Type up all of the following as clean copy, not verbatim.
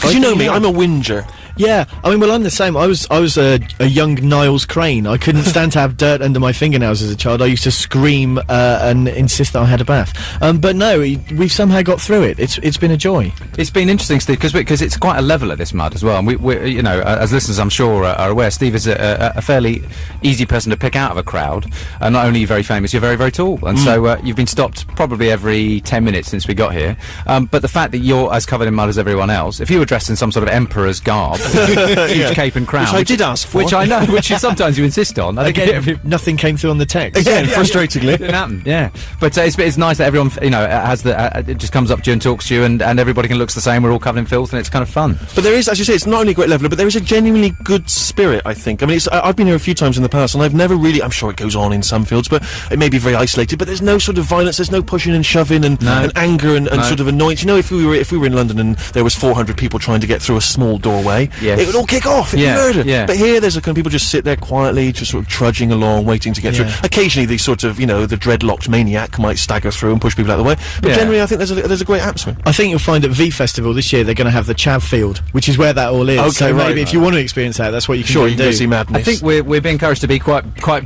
Because you know me, I'm a whinger. Yeah, I mean, well, I'm the same. I was a young Niles Crane. I couldn't stand to have dirt under my fingernails as a child. I used to scream and insist that I had a bath. But no, we've somehow got through it. It's been a joy. It's been interesting, Steve, because it's quite a level at this mud as well. And we you know, as listeners, I'm sure are aware, Steve is a fairly easy person to pick out of a crowd. And not only are you very famous, you're very, very tall. And so you've been stopped probably every 10 minutes since we got here. But the fact that you're as covered in mud as everyone else, if you were dressed in some sort of emperor's garb, huge cape and crown, which I did ask for, which I know, which sometimes you insist on. I think nothing came through on the text. Again, frustratingly, it didn't happen. Yeah, but it's nice that everyone, you know, it just comes up to you and talks to you, and everybody looks the same. We're all covered in filth, and it's kind of fun. But there is, as you say, it's not only a great leveler, but there is a genuinely good spirit, I think. I mean, I've been here a few times in the past, and I've never really, I'm sure it goes on in some fields, but it may be very isolated, but there's no sort of violence, there's no pushing and shoving and anger and sort of annoyance. You know, if we were in London and there was 400 people trying to get through a small doorway, it would all kick off. It'd be murder. Yeah. But here, there's a kind of people just sit there quietly, just sort of trudging along, waiting to get through. Occasionally, these sort of, you know, the dreadlocked maniac might stagger through and push people out of the way. But generally, I think there's a great atmosphere. I think you'll find at V Festival this year they're going to have the Chav Field, which is where that all is. Okay, so maybe if you want to experience that, that's what you can sure, do. You can see madness. I think we're being encouraged to be quite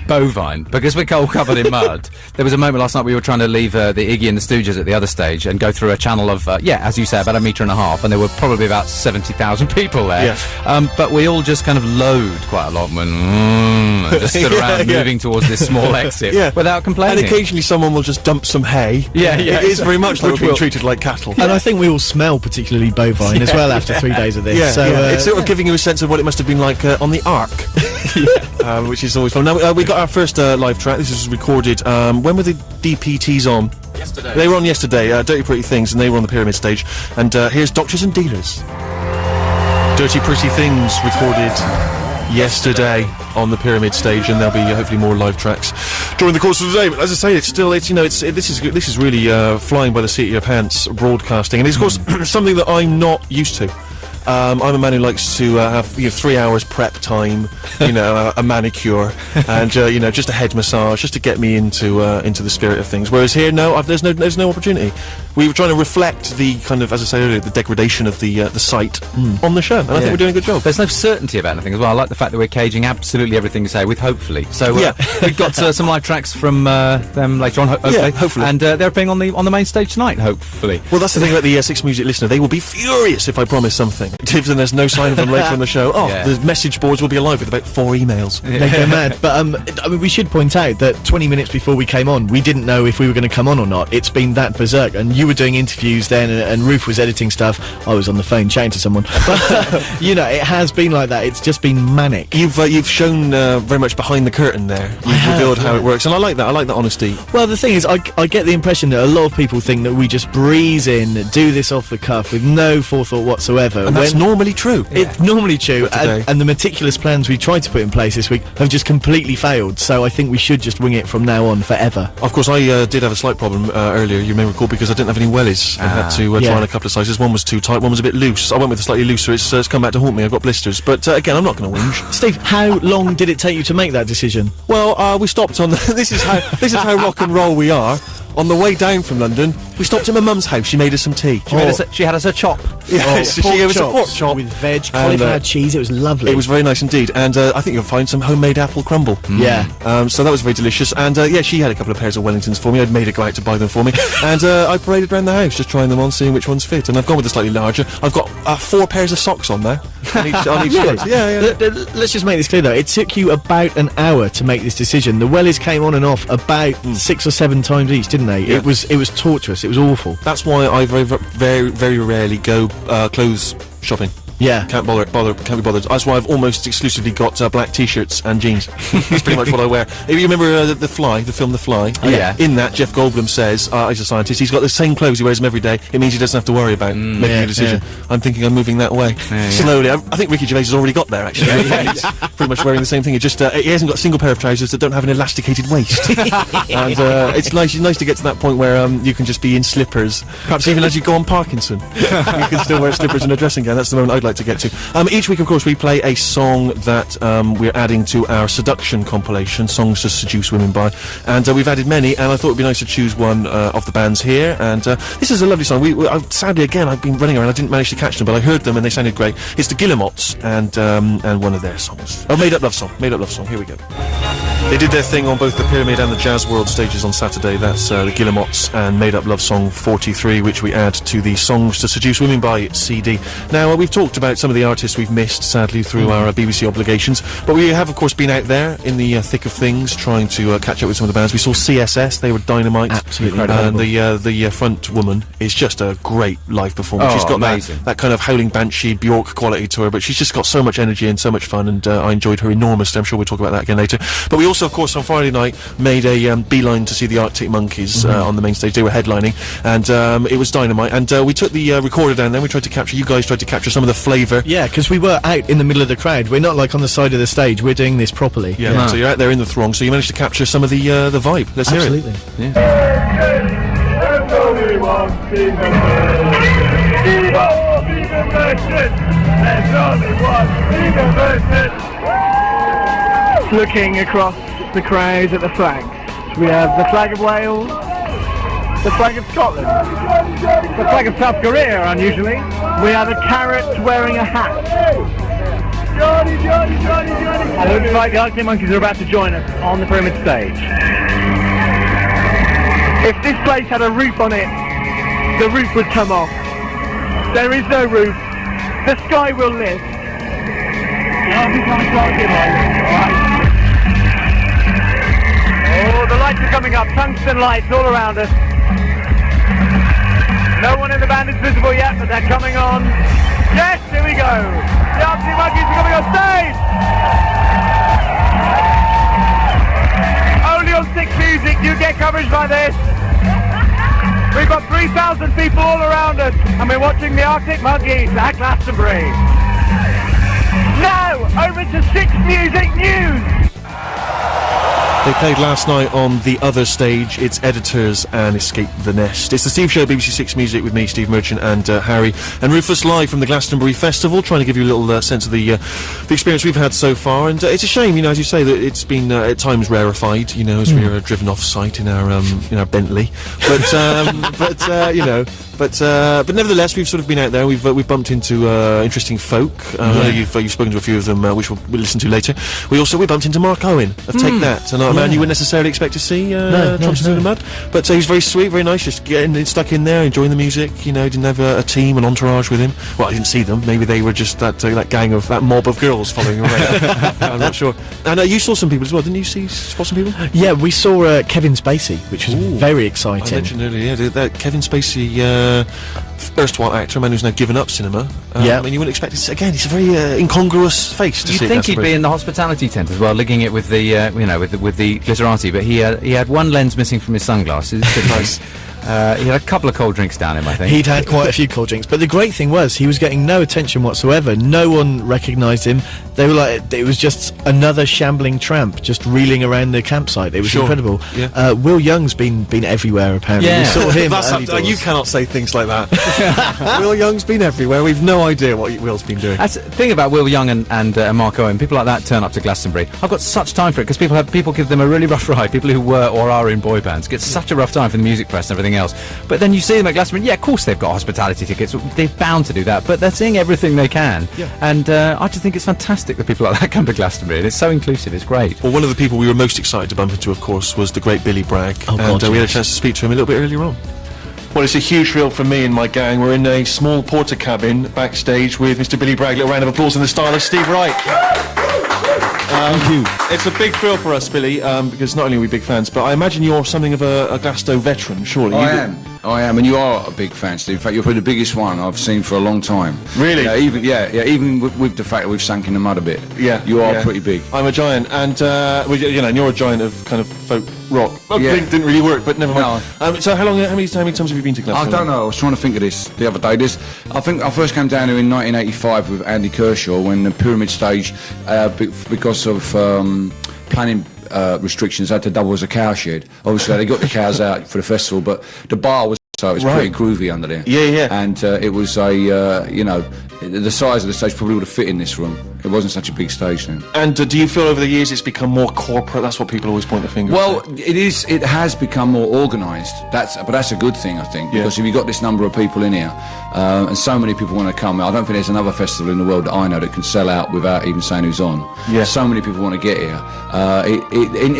bovine because we're all covered in mud. There was a moment last night we were trying to leave the Iggy and the Stooges at the other stage and go through a channel of as you say, about 1.5 meters, and there were probably about 70,000 people there. Yes. But we all just kind of lowed quite a lot and went and just stood around moving towards this small exit without complaining. And occasionally someone will just dump some hay. It is very much like we're being treated like cattle. And I think we all smell particularly bovine as well after 3 days of this. It's sort of giving you a sense of what it must have been like on the Ark. Which is always fun. Now, we got our first live track. This was recorded, when were the DPTs on? Yesterday. They were on yesterday, Dirty Pretty Things, and they were on the Pyramid stage. And here's Doctors and Dealers. Dirty Pretty Things recorded yesterday on the Pyramid stage, and there'll be hopefully more live tracks during the course of the day. But as I say, this is really flying by the seat of your pants broadcasting, and it's of course something that I'm not used to. I'm a man who likes to have 3 hours prep time, a manicure, and just a head massage, just to get me into the spirit of things. Whereas here, no, there's no opportunity. We were trying to reflect the kind of, as I say earlier, the degradation of the site on the show, and I think we're doing a good job. There's no certainty about anything as well. I like the fact that we're caging absolutely everything you say with hopefully. So we've got some live tracks from them later on, hopefully, and they're appearing on the main stage tonight, hopefully. Well, that's the thing about the Six Music listener; they will be furious if I promise something. And there's no sign of them later on the show. The message boards will be alive with about 4 emails. They go mad. But I mean, we should point out that 20 minutes before we came on, we didn't know if we were going to come on or not. It's been that berserk, and you were doing interviews then, and Ruth was editing stuff. I was on the phone chatting to someone. But, it has been like that. It's just been manic. You've shown very much behind the curtain there. You've revealed how it works, and I like that. I like that honesty. Well, the thing is, I get the impression that a lot of people think that we just breeze in, do this off the cuff with no forethought whatsoever. And that's normally true. It's normally true, and the meticulous plans we tried to put in place this week have just completely failed, so I think we should just wing it from now on forever. Of course, I did have a slight problem earlier, you may recall, because I didn't have any wellies. I had to try on a couple of sizes. One was too tight, one was a bit loose. I went with a slightly looser. It's come back to haunt me. I've got blisters. But again, I'm not going to whinge. Steve, how long did it take you to make that decision? Well, we stopped on... this is how rock and roll we are. On the way down from London, we stopped at my mum's house. She made us some tea. She had us a chop. Yes, she gave us a pork chop with veg, cauliflower cheese. It was lovely. It was very nice indeed, and I think you'll find some homemade apple crumble. Yeah. So that was very delicious, and she had a couple of pairs of Wellingtons for me. I'd made her go out to buy them for me, and I paraded around the house just trying them on, seeing which ones fit. And I've gone with the slightly larger. I've got 4 pairs of socks on there. on each foot. Yeah. Let's just make this clear though. It took you about an hour to make this decision. The wellies came on and off about 6 or 7 times each, didn't they? Yeah. It was torturous. It was awful. That's why I very, very rarely go clothes shopping. Yeah. Can't be bothered. That's why I've almost exclusively got black t-shirts and jeans. That's pretty much what I wear. If you remember the film The Fly, in that Jeff Goldblum says, he's a scientist, he's got the same clothes, he wears them every day, it means he doesn't have to worry about making a decision. I'm thinking I'm moving that way. Slowly. I think Ricky Gervais has already got there, actually. He's pretty much wearing the same thing. It just, he hasn't got a single pair of trousers that don't have an elasticated waist. And it's nice to get to that point where you can just be in slippers, perhaps even as you go on Parkinson. You can still wear slippers and a dressing gown. That's the moment I'd like like to get to. Each week, of course, we play a song that we're adding to our seduction compilation, Songs to Seduce Women By. And we've added many, and I thought it'd be nice to choose one of the bands here. And this is a lovely song. Sadly, again, I've been running around, I didn't manage to catch them, but I heard them and they sounded great. It's the Guillemots and one of their songs. Oh, Made Up Love Song. Made Up Love Song. Here we go. They did their thing on both the Pyramid and the Jazz World stages on Saturday. That's the Guillemots and Made Up Love Song 43, which we add to the Songs to Seduce Women By CD. Now, we've talked about some of the artists we've missed, sadly, through our BBC obligations, but we have, of course, been out there in the thick of things, trying to catch up with some of the bands. We saw CSS, they were dynamite. Absolutely And the front woman is just a great live performer. Oh, She's got amazing. that kind of howling banshee Bjork quality to her, but she's just got so much energy and so much fun, and I enjoyed her enormously. I'm sure we'll talk about that again later. But we also, of course, on Friday night made a beeline to see the Arctic Monkeys on the main stage. They were headlining, and it was dynamite. And we took the recorder down there. We tried to capture. You guys tried to capture some of the flavour. Yeah, because we were out in the middle of the crowd. We're not like on the side of the stage. We're doing this properly. Yeah. So you're out there in the throng. So you managed to capture some of the vibe. Let's hear it. Absolutely. There's only one Stephen Merchant. Stephen Merchant. There's only one Stephen Merchant. Looking across the crowd at the flags, we have the flag of Wales, the flag of Scotland, the flag of South Korea, unusually. We have a carrot wearing a hat. It looks like the Arctic Monkeys are about to join us on the Pyramid stage. If this place had a roof on it, the roof would come off. There is no roof. The sky will live. Oh, the lights are coming up. Tungsten lights all around us. No one in the band is visible yet, but they're coming on. Yes, here we go. The Arctic Monkeys are coming on stage. Only on Six Music you get coverage like this. We've got 3,000 people all around us, and we're watching the Arctic Monkeys at Glastonbury. Now, over to Six Music News. They played last night on the other stage. It's Editors and Escape the Nest. It's the Steve Show, BBC Six Music, with me, Steve Merchant, and Harry and Rufus, live from the Glastonbury Festival, trying to give you a little sense of the experience we've had so far. And it's a shame, you know, as you say, that it's been at times rarefied, you know, as we are driven off site in our Bentley. But you know. But nevertheless, we've sort of been out there. We've bumped into interesting folk. You've spoken to a few of them, which we'll listen to later. We bumped into Mark Owen of Take That, and a man you wouldn't necessarily expect to see trumps through the mud. But he's very sweet, very nice, just getting stuck in there, enjoying the music. You know, didn't have a team, an entourage with him. Well, I didn't see them. Maybe they were just that mob of girls following him around. I'm not sure. And you saw some people as well, didn't you? Spot some people? Yeah, we saw Kevin Spacey, which was very exciting. I mentioned earlier, that Kevin Spacey. Erstwhile actor, a man who's now given up cinema. I mean, you wouldn't expect it. Again, it's a very incongruous face to see. You'd think he'd be in the hospitality tent as well, licking it with the with the glitterati, but he had one lens missing from his sunglasses. Nice. He had a couple of cold drinks down him, I think. He'd had quite a few cold drinks, but the great thing was he was getting no attention whatsoever. No one recognised him. They were like, it was just another shambling tramp just reeling around the campsite. It was incredible. Yeah. Will Young's been everywhere apparently. Yeah. We saw him. early doors. You cannot say things like that. Will Young's been everywhere. We've no idea what Will's been doing. That's the thing about Will Young and Mark Owen. People like that turn up to Glastonbury. I've got such time for it because people give them a really rough ride. People who were or are in boy bands get such a rough time for the music press and everything else. But then you see them at Glastonbury. Yeah, of course they've got hospitality tickets. They're bound to do that. But they're seeing everything they can. Yeah. And I just think it's fantastic that people like that come to Glastonbury. And it's so inclusive. It's great. Well, one of the people we were most excited to bump into, of course, was the great Billy Bragg. Oh, God, we had a chance to speak to him a little bit earlier on. Well, it's a huge thrill for me and my gang. We're in a small porter cabin backstage with Mr. Billy Bragg. A little round of applause in the style of Steve Wright. Thank you. It's a big thrill for us, Billy, because not only are we big fans, but I imagine you're something of a Glasto veteran, surely. I am, and you are a big fan, Steve. In fact, you're probably the biggest one I've seen for a long time. Really? Even with the fact that we've sunk in the mud a bit. Yeah, you are pretty big. I'm a giant, and and you're a giant of kind of folk rock. Didn't really work, but never mind. No. So how many times have you been to Glastonbury? I don't know. I was trying to think of this the other day. I think I first came down here in 1985 with Andy Kershaw when the Pyramid stage, because of planning restrictions, had to double as a cowshed. Obviously, they got the cows out for the festival, but the bar was So it's Right. pretty groovy under there. Yeah, yeah. And it was a, the size of the stage probably would have fit in this room. It wasn't such a big stage then. And do you feel over the years it's become more corporate? That's what people always point the finger Well, at. it is. It has become more organised. But that's a good thing, I think, because if you've got this number of people in here, and so many people want to come, I don't think there's another festival in the world that I know that can sell out without even saying who's on. Yeah. So many people want to get here.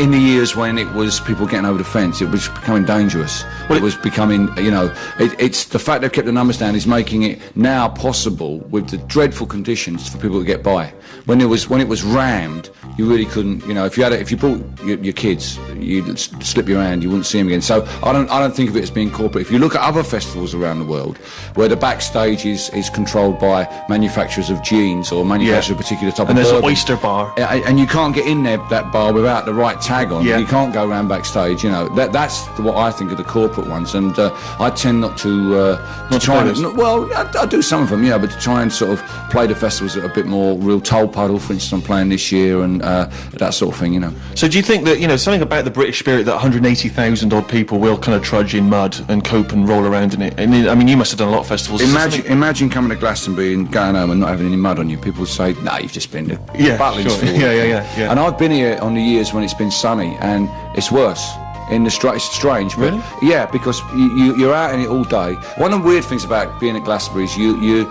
In the years when it was people getting over the fence, it was becoming dangerous. It was becoming, it's the fact they've kept the numbers down is making it now possible with the dreadful conditions for people to get by. When it was rammed, you really couldn't. If you brought your kids, you'd slip your hand, you wouldn't see them again. So I don't think of it as being corporate. If you look at other festivals around the world, where the backstage is controlled by manufacturers of jeans or manufacturers of a particular type And of there's an bourbon, oyster bar. and you can't get in that bar without the right tag on. Yeah. You can't go around backstage. That's what I think of the corporate ones, and I tend not to try play and. those? Well, I do some of them, but to try and sort of play the festivals that are a bit more real toll puddle. For instance, I'm playing this year, and that sort of thing. So do you think that, something about the British spirit that 180,000 odd people will kind of trudge in mud and cope and roll around in it? I mean, you must have done a lot of festivals. Imagine coming to Glastonbury and going home and not having any mud on you. People would say, "No, you've just been to Butlins." Yeah. And I've been here on the years when it's been sunny, and it's worse. It's strange, but Really? yeah, because you're out in it all day. One of the weird things about being at Glastonbury is you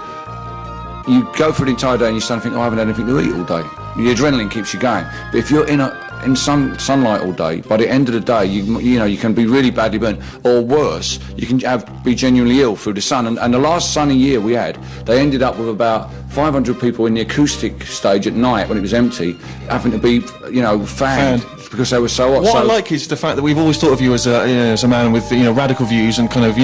go for the entire day and you start to think, I haven't had anything to eat all day. The adrenaline keeps you going. But if you're in sunlight all day, by the end of the day, you can be really badly burnt, or worse, you can be genuinely ill through the sun. And the last sunny year we had, they ended up with about 500 people in the acoustic stage at night when it was empty, having to be, fanned. Because they were so hot. What I like is the fact that we've always thought of you as a man with radical views and kind of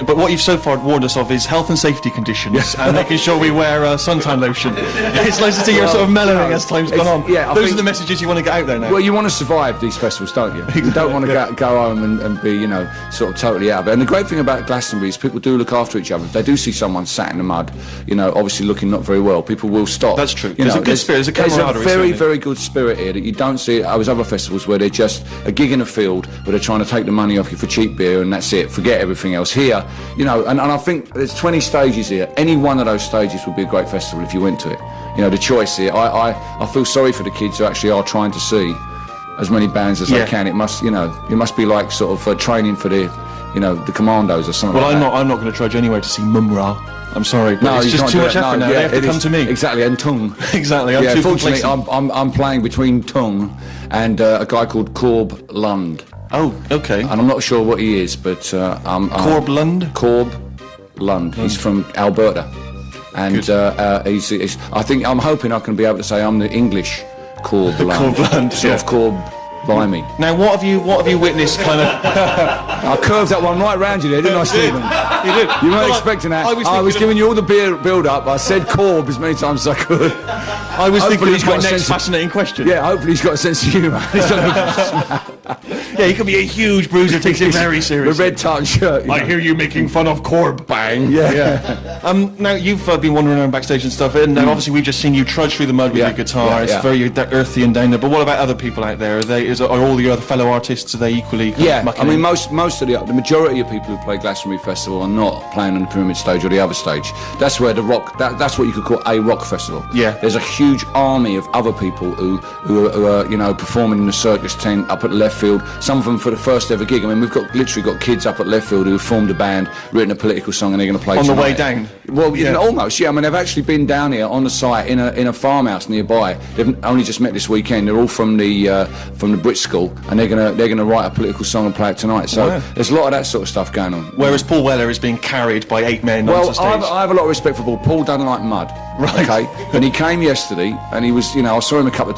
but what you've so far warned us of is health and safety conditions and making sure we wear suntan lotion. It's nice to see you're sort of mellowing as time's gone on. Yeah, those are the messages you want to get out there now. Well, you want to survive these festivals, don't you? You don't want to go home and be, sort of totally out of it. And the great thing about Glastonbury is people do look after each other. If they do see someone sat in the mud, obviously looking not very well, people will stop. That's true. There's a good spirit, there's a camaraderie. There's a very, very good spirit here that you don't see at those other festivals where they're just a gig in a field where they're trying to take the money off you for cheap beer and that's it, forget everything else. Here, and I think there's 20 stages here. Any one of those stages would be a great festival if you went to it. The choice here, I feel sorry for the kids who actually are trying to see as many bands as they can. It must, it must be like sort of training for the commandos or something like that. I'm not going to trudge anywhere to see Mumra. I'm sorry, but it's just too much effort now. They have to come to me. Exactly, and Tung. Exactly. I'm too fortunately, complacent. I'm playing between Tung and a guy called Corb Lund. Oh, okay. And I'm not sure what he is, but Corb Lund? Corb Lund. He's from Alberta, and he's. I'm hoping I can be able to say I'm the English Corb Lund. Corb Lund, sort of Corb Blimey. Now, what have you witnessed? Kind of. I curved that one right round you there, didn't I, Stephen? You did. You weren't expecting that. I was giving you all the build-up. I said Corb as many times as I could. I was thinking Hopefully of my next fascinating question. Yeah, hopefully he's got a sense of humour. Yeah, he could be a huge bruiser, takes it very The seriously. red tartan shirt. I hear you making fun of Corb. Bang. Yeah. Now, you've been wandering around backstage and stuff, and now obviously we've just seen you trudge through the mud with your guitar. It's very earthy and down there. But what about other people out there? Are all your other fellow artists, are they equally kind of mucking in? most of the majority of people who play Glastonbury Festival are not playing on the Pyramid stage or the other stage. That's where the rock. That's what you could call a rock festival. Yeah. There's a huge army of other people who are performing in the circus tent up at left field. Some of them for the first ever gig. I mean, we've literally got kids up at left field who have formed a band, written a political song, and they're going to play On tonight. the way down? Well, almost. Yeah, I mean, they've actually been down here on the site in a farmhouse nearby. They've only just met this weekend. They're all from the Brit School, and they're gonna write a political song and play it tonight. So there's a lot of that sort of stuff going on. Whereas Paul Weller is being carried by 8 men onto stage. I have a lot of respect for Paul. Paul doesn't like mud. Right. Okay, and he came yesterday, and he was, I saw him a couple of times.